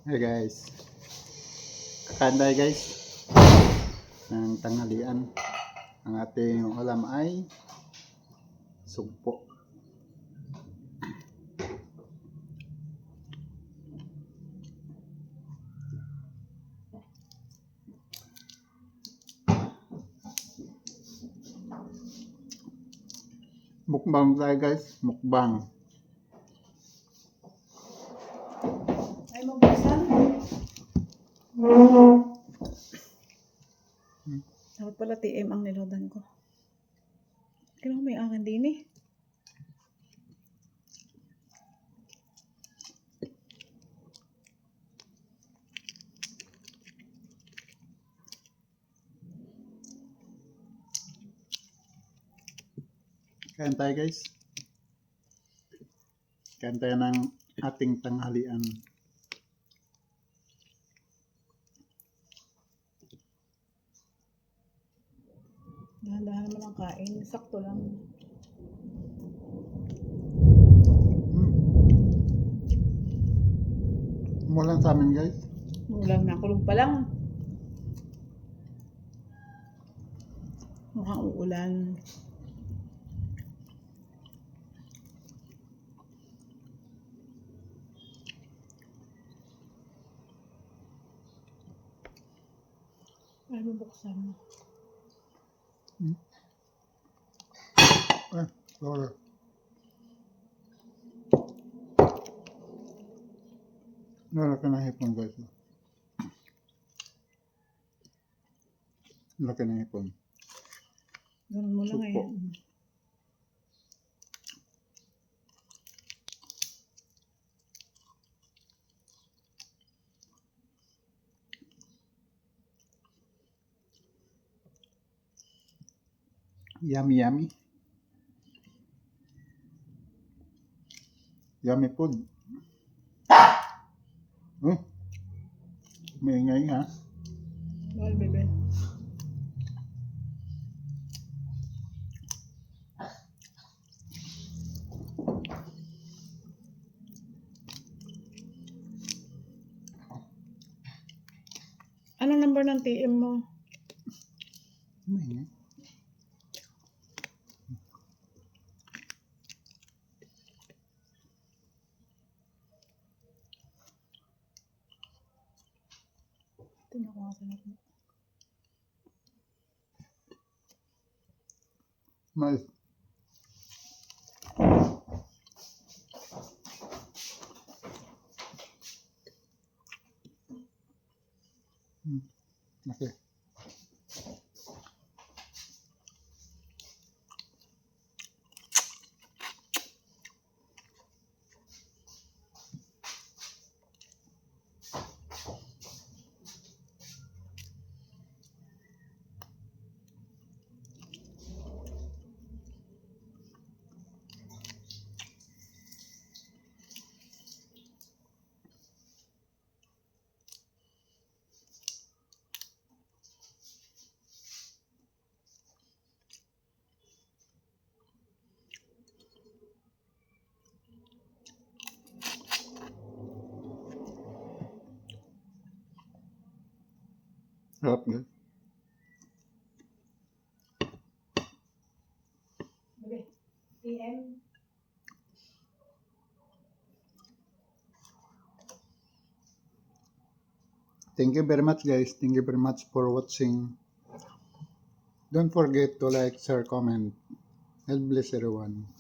Hey guys, kakain tayo guys ng tanghalian. Ang ating ulam ay sugpo. Mukbang tayo guys, mukbang. Ay, magbuksan. Dapat pala TM ang niloadan ko. Kailangan may akin din eh. Kain tayo guys. Kain tayo ng ating tanghalian. Dahan-dahan naman ang kain. Sakto lang. Umulan sa amin guys. Ulam na. Kulog pa lang. Mukhang uulan. Ay, mabuksan. Sorry. Laki na hipon guys. Laki na hipon. Ganun mo lang Sugpo. eh. Yummy yummy. Yummy food. May ingay ha. Bawal, bebe. Anong number ng TM mo? May ingay. Tingnan ko nga sa natin. Nice. Okay. Sarap guys. Bebe, TM. Thank you very much guys. Thank you very much for watching. Don't forget to like, share, comment. God bless everyone.